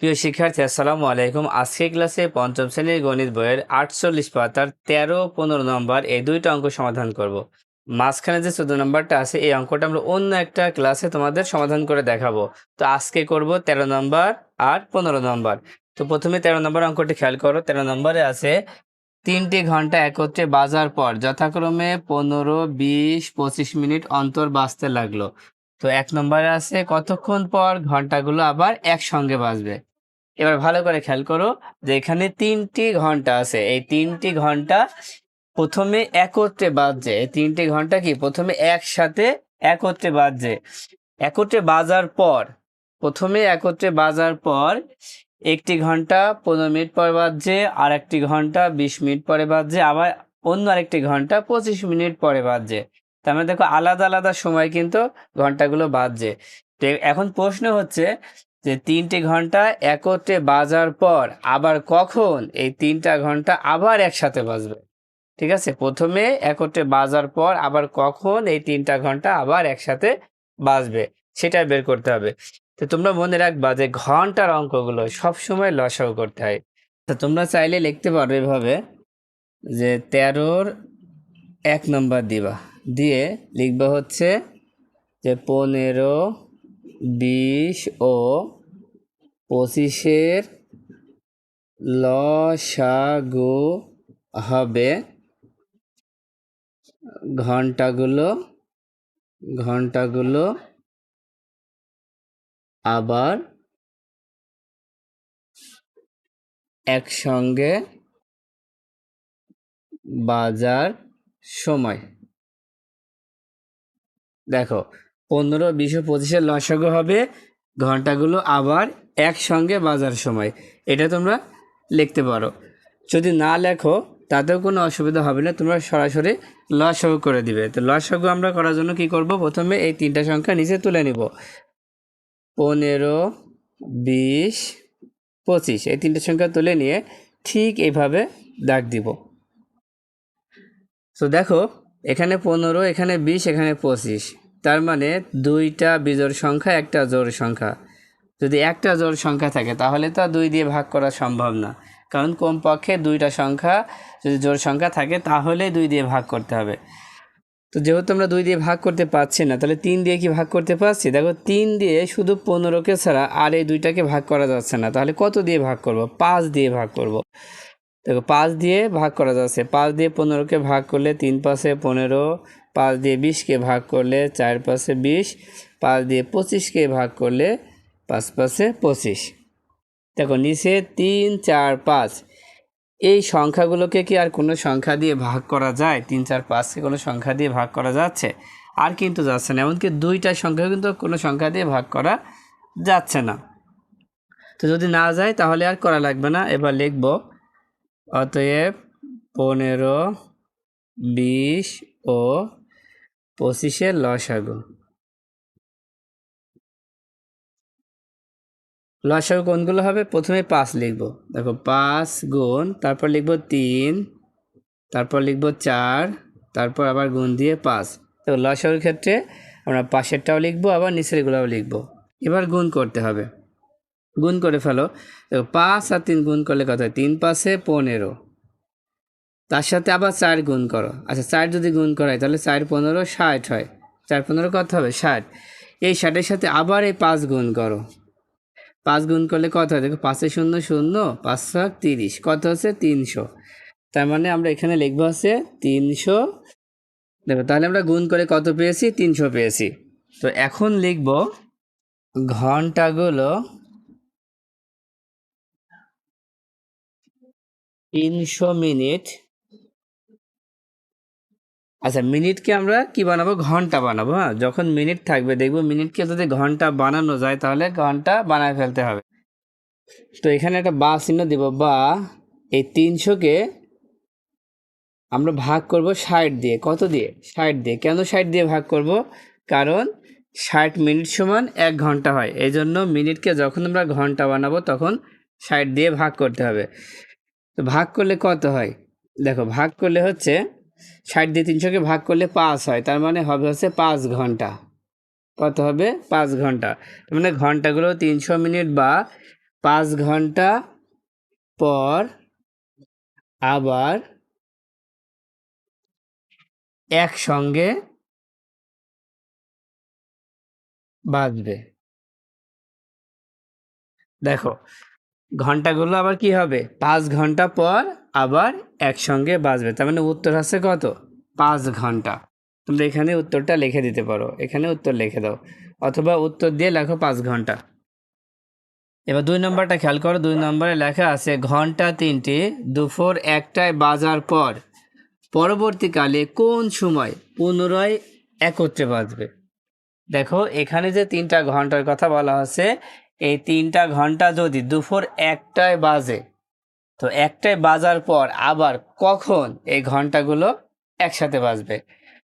প্রিয় শিক্ষার্থী, আসসালামু আলাইকুম। আজকে ক্লাসে পঞ্চম শ্রেণীর গণিত বইয়ের 48 পাতার 13-15 নম্বর এই দুইটা অঙ্ক সমাধান করব। মাঝখানে যে 14 নম্বরটা আছে এই অঙ্কটা আমরা অন্য একটা ক্লাসে তোমাদের সমাধান করে দেখাবো। তো আজকে করব 13 নম্বর আর 15 নম্বর। তো প্রথমে 13 নম্বর অঙ্কটি খেয়াল করো। 13 নম্বরে আছে 3টি ঘন্টা একত্রে বাজার পর যথাক্রমে 15, 20, 25 মিনিট অন্তর বাজতে লাগলো। তো 1 নম্বরে আছে কতক্ষণ পর ঘন্টাগুলো আবার একসঙ্গে বাজবে। এবার ভালো করে খেয়াল করো যে এখানে 3টি ঘন্টা আছে। এই 3টি ঘন্টা প্রথমে একত্রে বাজছে। এই 3টি ঘন্টা কি প্রথমে একসাথে একত্রে বাজছে। একত্রে বাজার পর প্রথমে একত্রে বাজার পর একটি ঘন্টা 15 মিনিট পর বাজছে, আর একটি ঘন্টা 20 মিনিট পরে বাজছে, আবার অন্য আরেকটি ঘন্টা 25 মিনিট পরে বাজছে। তার মানে দেখো আলাদা আলাদা সময় কিন্তু ঘন্টাগুলো বাজছে। তো এখন প্রশ্ন হচ্ছে যে 3টি ঘন্টা একত্রে বাজার পর আবার কখন এই 3টা ঘন্টা আবার একসাথে বাজবে। ঠিক আছে, প্রথমে একত্রে বাজার পর আবার কখন এই 3টা ঘন্টা আবার একসাথে বাজবে সেটা বের করতে হবে। তো তোমরা মনে রাখবা যে ঘন্টার অঙ্কগুলো সবসময় লসাগু করতে হয়। তো তোমরা চাইলে লিখতে পারো এভাবে যে 13-র 1 নম্বর দিবা, দিয়ে লিখবা হচ্ছে যে 15, 20 ও 25-এর লসাগু হবে ঘন্টাগুলো আবার একসঙ্গে বাজার সময়। দেখো 15, 20 ও 25-এর লসাগু হবে ঘন্টাগুলো আবার একসঙ্গে বাজার সময়। এটা তোমরা লিখতে পারো। যদি না লেখো তাতেও কোনো অসুবিধা হবে না, তোমরা সরাসরি লসাগু করে দিবে। তো লসাগু আমরা করার জন্য কি করব, প্রথমে এই 3টা সংখ্যা নিচে তুলে নিব। 15, 20, 25 এই 3টে সংখ্যা তুলে নিয়ে ঠিক এইভাবে দাগ দিব। তো দেখো এখানে 15, এখানে 20, এখানে 25, তার মানে 2টা বিজোড় সংখ্যা, একটা জোড় সংখ্যা। যদি একটা জোড় সংখ্যা থাকে তাহলে তো 2 দিয়ে ভাগ করা সম্ভব না, কারণ কমপক্ষে 2টা সংখ্যা যদি জোড় সংখ্যা থাকে তাহলে 2 দিয়ে ভাগ করতে হবে। তো যেহেতু আমরা 2 দিয়ে ভাগ করতে পারছি না, তাহলে 3 দিয়ে কি ভাগ করতে পারছি? দেখো 3 দিয়ে শুধু 15কে ছাড়া আর এই 2টাকে ভাগ করা যাচ্ছে না, তাহলে কত দিয়ে ভাগ করব? 5 দিয়ে ভাগ করব। দেখো 5 দিয়ে ভাগ করা যাচ্ছে। 5 দিয়ে 15কে ভাগ করলে 3 পাশে 15, 5 দিয়ে 20কে ভাগ করলে 4 পাশে 20, 5 দিয়ে 25কে ভাগ করলে 5 পাশে 25। দেখো নিচে 3, 4, 5 এই সংখ্যাগুলোকে কি আর কোনো সংখ্যা দিয়ে ভাগ করা যায়? 3, 4, 5কে কোনো সংখ্যা দিয়ে ভাগ করা যাচ্ছে? আর কিন্তু যাচ্ছে না। এমনকি 2টা সংখ্যা কিন্তু কোনো সংখ্যা দিয়ে ভাগ করা যাচ্ছে না। তো যদি না যায় তাহলে আর করা লাগবে না। এবার লিখব অতএব 15, 20 ও 25-এর লসাগু। লসাগু কোনগুলো হবে? প্রথমে 5 লিখব। দেখো 5 গুণ, তারপর লিখব 3, তারপর লিখব 4, তারপর আবার গুণ দিয়ে 5। তো লসাগুর ক্ষেত্রে আমরা পাশেরটাও লিখব, আবার নিচেরগুলোও লিখব। এবার গুণ করতে হবে। গুণ করে ফেলো। দেখো 5 আর 3 গুণ করলে কত হয়? 3 পাশে 15, তার সাথে আবার 4 গুণ করো। আচ্ছা 4 যদি গুণ করা হয় তাহলে 4, 15, 60 হয়। 4, 15 কত হবে? 60। এই 60-এর সাথে আবার এই 5 গুণ করো। 5 গুণ করলে কত হয়? দেখো 5 0 0, 5 30, কত হচ্ছে? 300। তার মানে আমরা এখানে লিখবো হচ্ছে 300। দেখো তাহলে আমরা গুণ করে কত পেয়েছি? 300 পেয়েছি। তো এখন লিখব ঘন্টাগুলো 300 মিনিট। আচ্ছা মিনিটকে আমরা কি বানাবো? ঘন্টা বানাবো। হ্যাঁ, যখন মিনিট থাকবে দেখবো মিনিটকে যদি ঘন্টা বানানো যায় তাহলে ঘন্টা বানায় ফেলতে হবে। তো এখানে একটা বা চিহ্ন দিব, বা এই 300-কে আমরা ভাগ করব 60 দিয়ে। কত দিয়ে? 60 দিয়ে। কেন 60 দিয়ে ভাগ করব? কারণ 60 মিনিট সমান 1 ঘন্টা হয়। এই জন্য মিনিটকে যখন আমরা ঘন্টা বানাবো তখন 60 দিয়ে ভাগ করতে হবে। তো ভাগ করলে কত হয়? দেখো ভাগ করলে হচ্ছে 60 দিয়ে 300-কে ভাগ করলে 5 হয়, তার মানে হবে হচ্ছে 5 ঘন্টা। কত হবে? 5 ঘন্টা। তার মানে ঘন্টাগুলো 300 মিনিট বা 5 ঘন্টা পর আবার একসঙ্গে বাজবে। দেখো ঘন্টাগুলো আবার কি হবে, 5 ঘন্টা পর আবার একসঙ্গে বাজবে, তার মানে উত্তর আছে কত, 5 ঘন্টা। তোমরা এখানে উত্তরটা লিখে দিতে পারো, এখানে উত্তর লিখে দাও, অথবা উত্তর দিয়ে লেখো 5 ঘন্টা। এবার 2 নম্বরটা খেয়াল করো, 2 নম্বরে লেখা আছে ঘন্টা 3টি দুপুর 1টায় বাজার পর পরবর্তীকালে কোন সময় পুনরায় একত্রে বাজবে। দেখো এখানে যে 3টা ঘন্টার কথা বলা হচ্ছে, এই 3টা ঘন্টা যদি দুপুর 1টায় বাজে, তো 1টায় বাজার পর আবার কখন এই ঘন্টাগুলো একসাথে বাজবে।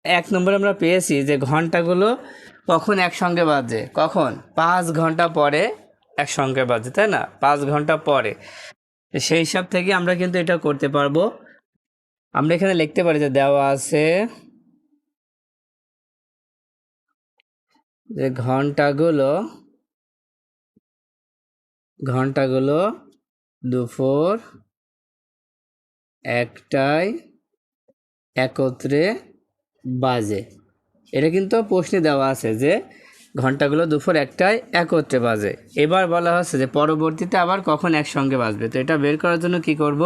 1 নম্বরে আমরা পেয়েছি যে ঘন্টাগুলো কখন একসঙ্গে বাজে, কখন 5 ঘন্টা পরে একসঙ্গে বাজে, তাই না, 5 ঘন্টা পরে। সেই হিসাব থেকে আমরা কিন্তু এটা করতে পারবো। আমরা এখানে লিখতে পারি যে দেওয়া আছে যে ঘন্টাগুলো দুপুর 1টায় একত্রে বাজে। এটা কিন্তু প্রশ্নে দেওয়া আছে যে ঘন্টাগুলো দুপুর 1টায় একত্রে বাজে। এবার বলা হচ্ছে যে পরবর্তীতে আবার কখন একসঙ্গে বাজবে। তো এটা বের করার জন্য কি করব,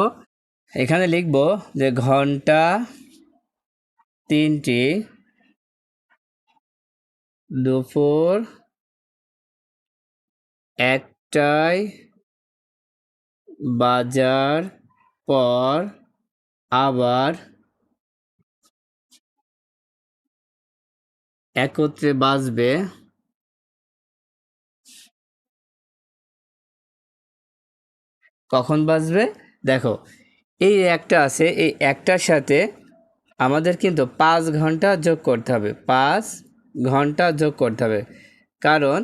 এখানে লিখব যে ঘন্টা 3টি দুপুর 1টায় বাজার পর আবার একত্রে বাজবে কখন বাজবে। দেখো এই একটা আছে, এই একটার সাথে আমাদের কিন্তু 5 ঘন্টা যোগ করতে হবে, 5 ঘন্টা যোগ করতে হবে। কারণ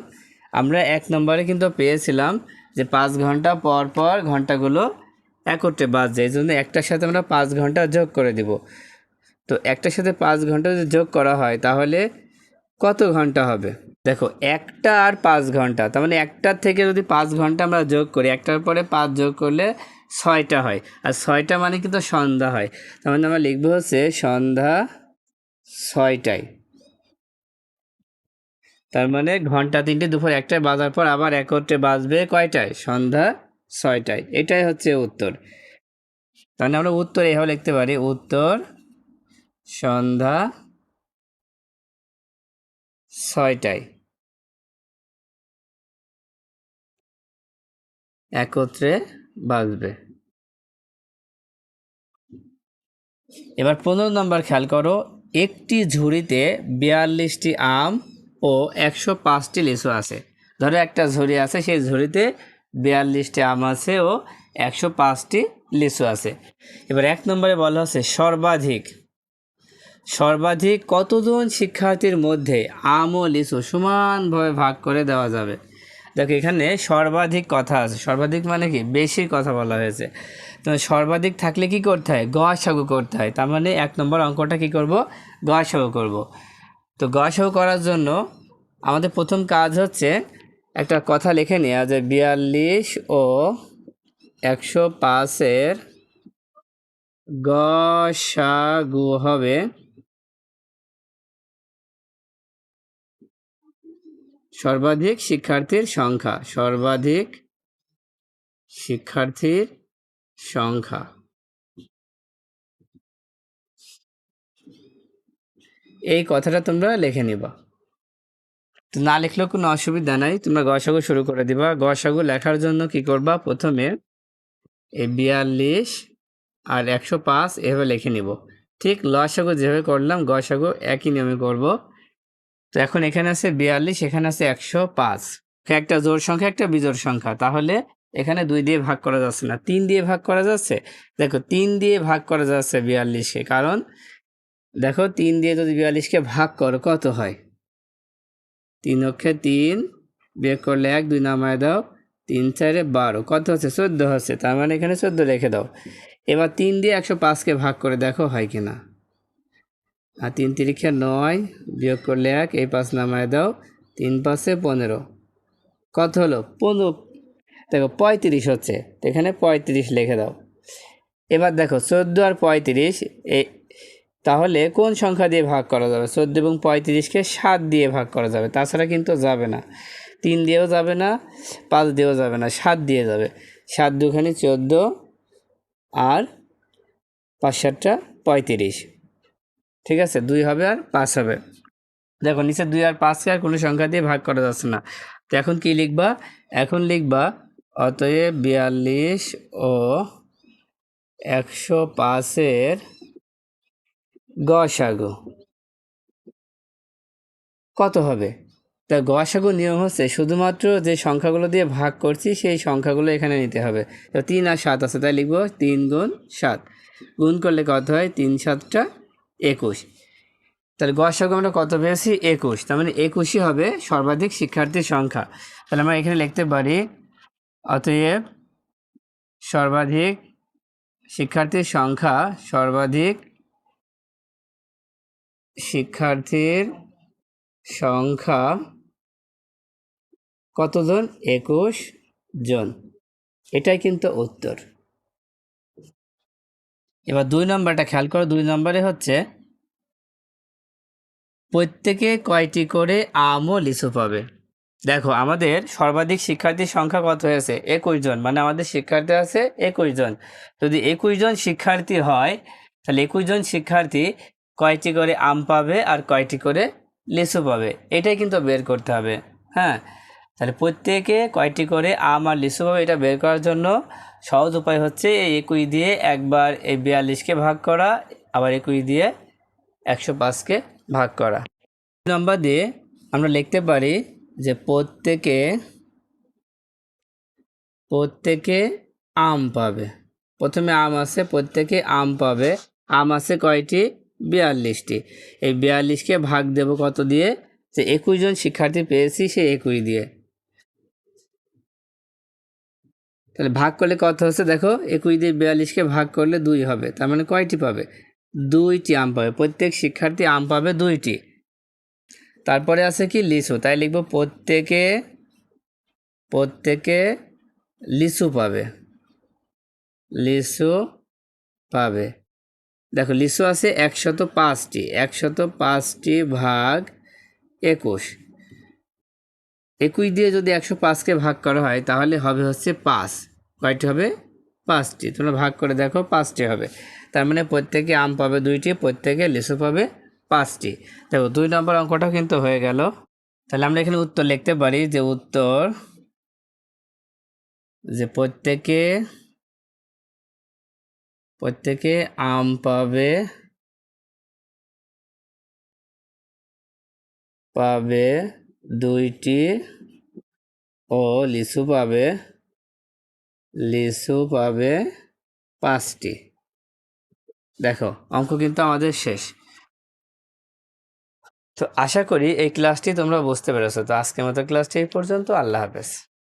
আমরা 1 নম্বরে কিন্তু পেয়েছিলাম যে 5 ঘন্টা পর পর ঘন্টাগুলো একত্রে বাজছে, এই জন্য একটার সাথে আমরা 5 ঘন্টা যোগ করে দিব। তো একটার সাথে 5 ঘন্টা যদি যোগ করা হয় তাহলে কত ঘন্টা হবে। দেখো 1টা আর 5 ঘন্টা, তার মানে 1টার থেকে যদি 5 ঘন্টা আমরা যোগ করি, 1টার পরে 5 যোগ করলে 6টা হয়, আর 6টা মানে কিন্তু সন্ধ্যা হয়। তার মানে আমরা লিখবো হচ্ছে সন্ধ্যা 6টায়। তার মানে ঘন্টা 3টে দুপুর 1টায় বাজার পর আবার একত্রে বাজবে কয়টায়, সন্ধ্যা 6টায়। এটাই হচ্ছে উত্তর। তাহলে আমরা উত্তর এভাবে লিখতে পারি, উত্তর সন্ধ্যা 6টায় একত্রে বাজবে। এবার 15 নম্বর খেয়াল করো, একটি ঝুড়িতে 42টি আম ও 105টি লিচু আছে। ধরো একটা ঝুড়ি আছে, সেই ঝুড়িতে 42টি আম আছে ও 105টি লিচু আছে। এবার 1 নম্বরে বলা হচ্ছে সর্বাধিক কতজন শিক্ষার্থীর মধ্যে আম ও লিচু সমানভাবে ভাগ করে দেওয়া যাবে। দেখো এখানে সর্বাধিক কথা আছে, সর্বাধিক মানে কি, বেশির কথা বলা হয়েছে। তো সর্বাধিক থাকলে কি করতে হয়, গসাগু করতে হয়। তার মানে 1 নম্বর অঙ্কটা কি করব, গসাগু করব। তো গসাগু করার জন্য আমাদের প্রথম কাজ হচ্ছে একটা কথা লিখে নেওয়া, যে 42 ও 105-এর গসাগু হবে সর্বাধিক শিক্ষার্থীর সংখ্যা। এই কথাটা তোমরা লিখে নিবা। তো না লিখলেও কোনো অসুবিধা নাই, তোমরা গসাগু শুরু করে দিবা। গসাগু লেখার জন্য কি করবা, প্রথমে এই 42 আর 105 এভাবে লিখে নিব। ঠিক লসাগু যেভাবে করলাম গসাগু একই নিয়মে করব। তো এখন এখানে আছে 42, এখানে আছে 105, একটা জোড় সংখ্যা একটা বিজোড় সংখ্যা, তাহলে এখানে 2 দিয়ে ভাগ করা যাচ্ছে না, 3 দিয়ে ভাগ করা যাচ্ছে। দেখো 3 দিয়ে ভাগ করা যাচ্ছে 42কে, কারণ দেখো 3 দিয়ে যদি 42কে ভাগ করো কত হয়, 3 অক্ষে 3, বিয়োগ করলে 1, 2 নামায় দাও, 3 4 12, কত হচ্ছে 14 হচ্ছে। তার মানে এখানে 14 রেখে দাও। এবার 3 দিয়ে 105কে ভাগ করে দেখো হয় কিনা। আর 3 তিরিখে 9, বিয়োগ করলে 1, এই 5 নামায় দাও, 3 5 15, কত হলো 15। দেখো 35 হচ্ছে, তো এখানে 35 লিখে দাও। এবার দেখো 14 আর 35, তাহলে কোন সংখ্যা দিয়ে ভাগ করা যাবে? 14 এবং 35কে 7 দিয়ে ভাগ করা যাবে, তাছাড়া কিন্তু যাবে না। 3 দিয়েও যাবে না, 5 দিয়েও যাবে না, 7 দিয়ে যাবে। 7 দুখানি 14 আর 5 7টা 35। ঠিক আছে, 2 হবে আর 5 হবে। দেখো নিচে 2 আর 5কে আর কোনো সংখ্যা দিয়ে ভাগ করা যাচ্ছে না, তো এখন কি লিখবা? এখন লিখবা অতএব 42 ও 105-এর গসাগু কত হবে? তা গসাগু নিয়ম হচ্ছে শুধুমাত্র যে সংখ্যাগুলো দিয়ে ভাগ করছি সেই সংখ্যাগুলো এখানে নিতে হবে। তো 3 আর 7 আছে, তাই লিখবো 3 গুণ 7, গুণ করলে কত হয়? 3 7টা 21। তাহলে গসাগু আমরা কত পেয়েছি? 21। তার মানে 21ই হবে সর্বাধিক শিক্ষার্থীর সংখ্যা। তাহলে আমরা এখানে লিখতে পারি অতএব সর্বাধিক শিক্ষার্থীর সংখ্যা, সর্বাধিক শিক্ষার্থীর সংখ্যা কতজন? 21 জন। এটাই কিন্তু উত্তর। এবার 2 নম্বরটা খেয়াল করো। 2 নম্বরে হচ্ছে প্রত্যেকে কয়টি করে আম ও লিচু পাবে? দেখো আমাদের সর্বাধিক শিক্ষার্থীর সংখ্যা কত হয়েছে? 21 জন, মানে আমাদের শিক্ষার্থী আছে 21 জন। যদি 21 জন শিক্ষার্থী হয়, তাহলে 21 জন শিক্ষার্থী কয়টি করে আম পাবে আর কয়টি করে লিচু পাবে, এটাই কিন্তু বের করতে হবে। হ্যাঁ, তাহলে প্রত্যেকে কয়টি করে আম আর লিচু পাবে এটা বের করার জন্য সহজ উপায় হচ্ছে এই 21 দিয়ে একবার এই 42কে ভাগ করা, আবার 21 দিয়ে 105কে ভাগ করা। নাম্বার দিয়ে আমরা লিখতে পারি যে প্রত্যেকে আম পাবে। প্রথমে আম আছে, প্রত্যেকে আম পাবে। আম আছে কয়টি? 42টি। এই 42কে ভাগ দেব কত দিয়ে? যে 21 জন শিক্ষার্থী পেয়েছি সেই 21 দিয়ে। তাহলে ভাগ করলে কত হচ্ছে? দেখো 21 দিয়ে 42কে ভাগ করলে 2 হবে, তার মানে কয়টি পাবে? 2টি আম পাবে। প্রত্যেক শিক্ষার্থী আম পাবে 2টি। তারপরে আছে কি? লিচু, তাই লিখব প্রত্যেকে লিচু পাবে। লিচু পাবে। দেখো লিচু আছে 105টি, 105টি ভাগ 21। 21 দিয়ে যদি 105কে ভাগ করা হয় তাহলে হবে হচ্ছে 5। কয়টি হবে? 5টি। তোমরা ভাগ করে দেখো 5টি হবে। তার মানে প্রত্যেকে আম পাবে 2টি, প্রত্যেকে লিচু পাবে 5টি। দেখো 2 নম্বর অঙ্কটাও কিন্তু হয়ে গেল। তাহলে আমরা এখানে উত্তর লিখতে পারি যে উত্তর যে প্রত্যেকে আম পাবে 2টি ও লিচু পাবে 5টি। দেখো অঙ্ক কিন্তু আমাদের শেষ। তো আশা করি এই ক্লাসটি তোমরা বুঝতে পেরেছো। তো আজকের মতো ক্লাসটি এই পর্যন্ত। আল্লাহ হাফেজ।